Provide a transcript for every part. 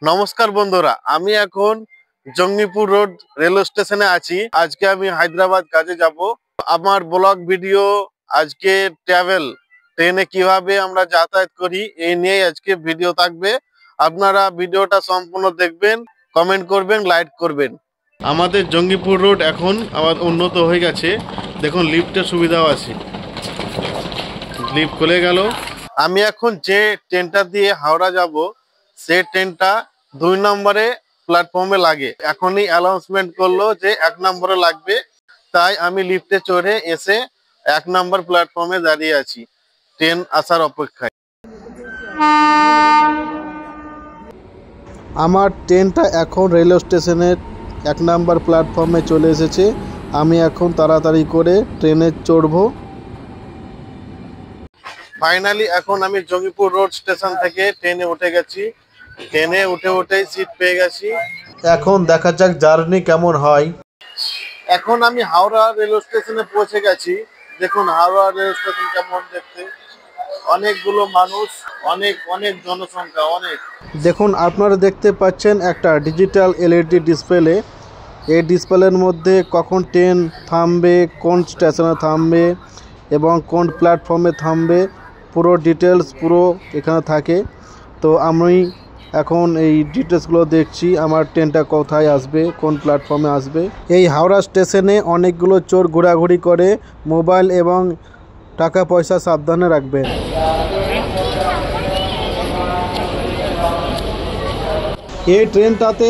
নমস্কার বন্ধুরা, আমি এখন জঙ্গিপুর রোড রেলওয়ে স্টেশনে আছি। আজকে আমি হায়দ্রাবাদ কাজে যাব। আমার ব্লগ ভিডিও আজকে ট্রাভেল ট্রেনে কিভাবে আমরা যাতায়াত করি এই নিয়ে আজকে ভিডিও থাকবে। আপনারা ভিডিওটা সম্পূর্ণ দেখবেন, কমেন্ট করবেন, লাইক করবেন। আমাদের জঙ্গিপুর রোড এখন আবার উন্নত হয়ে গেছে। দেখুন লিফটের সুবিধাও আছে, লিফট খুলে গেল। আমি এখন যে ট্রেনটা দিয়ে হাওড়া যাব সেই ট্রেনটা 2 নম্বরে প্ল্যাটফর্মে লাগে। এখনই অ্যানাউন্সমেন্ট করলো যে 1 নম্বরে লাগবে, তাই আমি লিফটে চড়ে এসে 1 নম্বর প্ল্যাটফর্মে দাঁড়িয়ে আছি ট্রেন আসার অপেক্ষায়। আমার ট্রেনটা এখন রেলওয়ে স্টেশনের 1 নম্বর প্ল্যাটফর্মে চলে এসেছে। আমি এখন তাড়াতাড়ি করে ট্রেনে চড়বো। ফাইনালি এখন আমি জঙ্গিপুর রোড স্টেশন থেকে ট্রেনে উঠে গেছি। ট্রেনে উঠেই সিট পেয়ে গেছি। এখন দেখা যাক জার্নি কেমন হয়। এখন আমি হাওড়া রেলওয়ে স্টেশনে পৌঁছে গেছি। দেখুন হাওড়া রেলওয়ে স্টেশন কেমন দেখতে, অনেকগুলো মানুষ, অনেক জনসংখ্যা অনেক। দেখুন আপনারা দেখতে পাচ্ছেন একটা ডিজিটাল এলইডি ডিসপ্লে। এই ডিসপ্লের মধ্যে কখন ট্রেন থামবে, কোন স্টেশনে থামবে এবং কোন প্ল্যাটফর্মে থামবে পুরো ডিটেলস পুরো এখানে থাকে। তো আমি এখন এই ডিটেলসগুলো দেখছি, আমার ট্রেনটা কোথায় আসবে, কোন প্ল্যাটফর্মে আসবে। এই হাওড়া স্টেশনে অনেকগুলো চোর ঘোরাঘুরি করে, মোবাইল এবং টাকা পয়সা সাবধানে রাখবেন। এই ট্রেনটাতে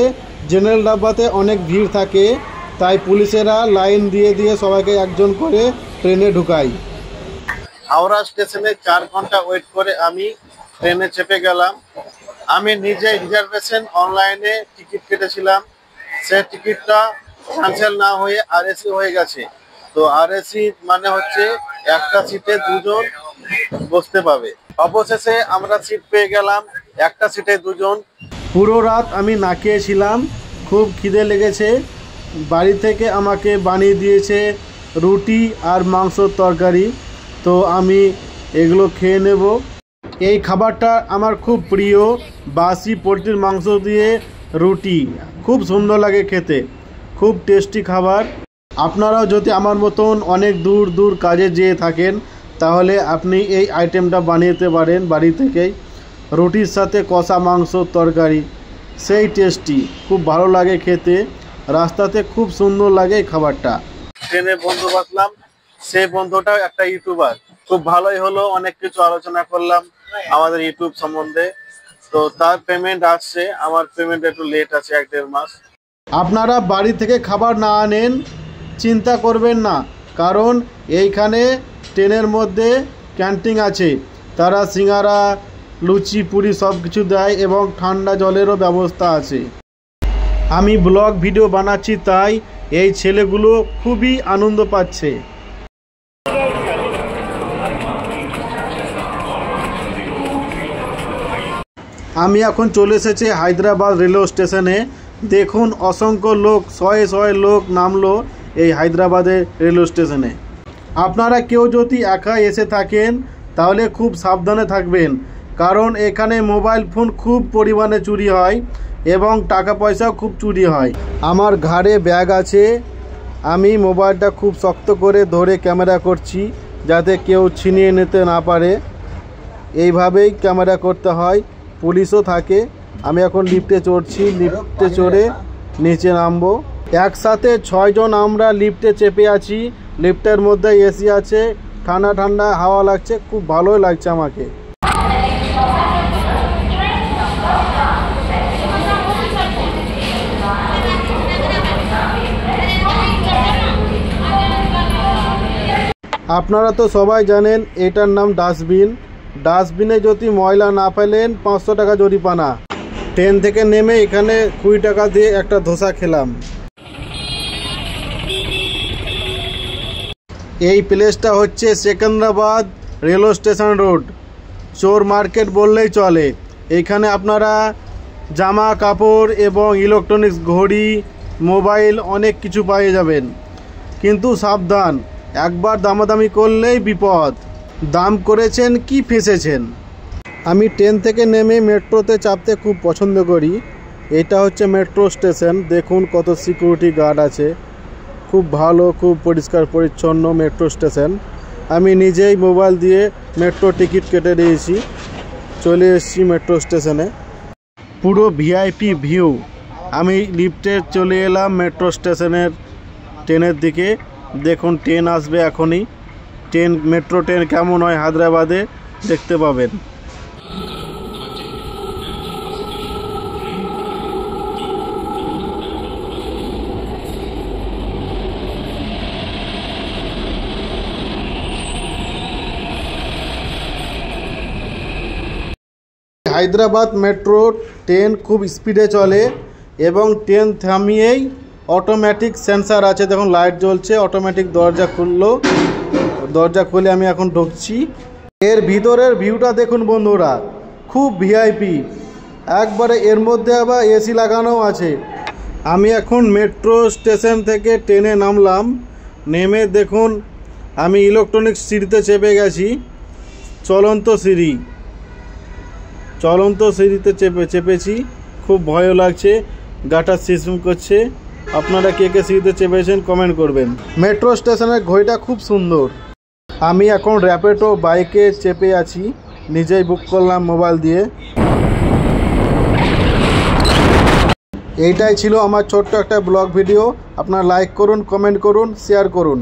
জেনারেল ডাব্বাতে অনেক ভিড় থাকে, তাই পুলিশেরা লাইন দিয়ে সবাইকে একজন করে ট্রেনে ঢুকায়। হাওড়া স্টেশনে 4 ঘন্টা ওয়েট করে আমি ট্রেনে চেপে গেলাম। আমি নিজে রিজার্ভেশন অনলাইনে টিকিট কেটেছিলাম, সে টিকিটটা ক্যান্সেল না হয়ে আরএসি হয়ে গেছে। তো আরএসি মানে হচ্ছে একটা সিটে 2 জন বসতে পাবে। অবশেষে আমরা সিট পেয়ে গেলাম, একটা সিটে 2 জন। পুরো রাত আমি না খেয়েছিলাম, খুব খিদে লেগেছে। বাড়ি থেকে আমাকে বানিয়ে দিয়েছে রুটি আর মাংসর তরকারি, তো আমি এগুলো খেয়ে নেব। এই খাবারটা আমার খুব প্রিয়, বাসি পোলট্রির মাংস দিয়ে রুটি, খুব সুন্দর লাগে খেতে, খুব টেস্টি খাবার। আপনারাও যদি আমার মতন অনেক দূর কাজে যেয়ে থাকেন তাহলে আপনি এই আইটেমটা বানিয়ে পারেন বাড়ি থেকেই। রুটির সাথে কষা মাংসর তরকারি, সেই টেস্টি, খুব ভালো লাগে খেতে। রাস্তাতে খুব সুন্দর লাগে এই খাবারটা। ট্রেনে বন্ধু বাঁধলাম, সেই বন্ধুটাও একটা ইউটিউবার। খুব ভালোই হলো, অনেক কিছু আলোচনা করলাম আমাদের ইউটিউব সম্বন্ধে। তো তার পেমেন্ট আসছে, আমার পেমেন্ট একটু লেট আছে 1-1.5 মাস। আপনারা বাড়ি থেকে খাবার না আনেন চিন্তা করবেন না, কারণ এইখানে ট্রেনের মধ্যে ক্যান্টিন আছে। তারা সিঙ্গারা, লুচি, পুরি সব কিছু দেয় এবং ঠান্ডা জলেরও ব্যবস্থা আছে। আমি ব্লগ ভিডিও বানাচ্ছি, তাই এই ছেলেগুলো খুবই আনন্দ পাচ্ছে। আমি এখন চলে এসেছি হায়দ্রাবাদ রেলওয়ে স্টেশনে। দেখুন অসংখ্য লোক, শয়ে লোক নামলো এই হায়দ্রাবাদের রেলওয়ে স্টেশনে। আপনারা কেউ যদি একা এসে থাকেন তাহলে খুব সাবধানে থাকবেন, কারণ এখানে মোবাইল ফোন খুব পরিমাণে চুরি হয় এবং টাকা পয়সাও খুব চুরি হয়। আমার ঘাড়ে ব্যাগ আছে, আমি মোবাইলটা খুব শক্ত করে ধরে ক্যামেরা করছি যাতে কেউ ছিনিয়ে নিতে না পারে। এইভাবেই ক্যামেরা করতে হয়। পুলিশও থাকে। আমি এখন লিফটে চড়ছি, লিফটে চড়ে নিচে নামবো। একসাথে 6 জন আমরা লিফটে চেপে আছি। লিফটের মধ্যে এসি আছে, ঠান্ডা হাওয়া লাগছে, খুব ভালোই লাগছে আমাকে। আপনারা তো সবাই জানেন এটার নাম ডাস্টবিন। ডাস্টবিনে যদি ময়লা না ফেলেন 500 টাকা জরিমানা। ট্রেন থেকে নেমে এখানে 20 টাকা দিয়ে একটা ধোসা খেলাম। এই প্লেসটা হচ্ছে সেকেন্দ্রাবাদ রেলওয়ে স্টেশন রোড, চোর মার্কেট বললেই চলে। এখানে আপনারা জামা কাপড় এবং ইলেকট্রনিক্স, ঘড়ি, মোবাইল অনেক কিছু পেয়ে যাবেন। কিন্তু সাবধান, একবার দামাদামি করলেই বিপদ। দাম করেছেন কি ফেঁসেছেন। আমি ট্রেন থেকে নেমে মেট্রোতে চাপতে খুব পছন্দ করি, এটা হচ্ছে মেট্রো স্টেশন। দেখুন কত সিকিউরিটি গার্ড আছে, খুব ভালো, খুব পরিষ্কার পরিচ্ছন্ন মেট্রো স্টেশন। আমি নিজেই মোবাইল দিয়ে মেট্রো টিকিট কেটে নিয়েছি, চলে এসেছি মেট্রো স্টেশনে। পুরো ভিআইপি ভিউ। আমি লিফটে চলে এলাম মেট্রো স্টেশনের ট্রেনের দিকে। দেখুন ট্রেন আসবে এখনই। মেট্রো ট্রেন কেমন হয় হায়দ্রাবাদে দেখতে পাবেন। হায়দ্রাবাদ মেট্রো ট্রেন খুব স্পিডে চলে এবং ট্রেন থামিয়েই অটোমেটিক সেন্সার আছে। দেখুন লাইট জ্বলছে, অটোমেটিক দরজা খুললো। দরজা খুলে আমি এখন ঢুকছি। এর ভিতরের ভিউটা দেখুন বন্ধুরা, খুব ভিআইপি একবারে। এর মধ্যে আবার এসি লাগানো আছে। আমি এখন মেট্রো স্টেশন থেকে ট্রেনে নামলাম। নেমে দেখুন আমি ইলেকট্রনিক সিঁড়িতে চেপে গেছি। চলন্ত সিঁড়িতে চেপেছি। খুব ভয় লাগছে, গাটা সিসুম করছে। আপনারা কে কে সিঁড়িতে চেপেছেন কমেন্ট করবেন। মেট্রো স্টেশনের ঘড়িটা খুব সুন্দর। আমি এখন র্যাপিডো বাইকে চেপে আছি, নিজেই বুক করলাম মোবাইল দিয়ে। এইটাই ছিল আমার ছোট্ট একটা ব্লগ ভিডিও। আপনারা লাইক করুন, কমেন্ট করুন, শেয়ার করুন।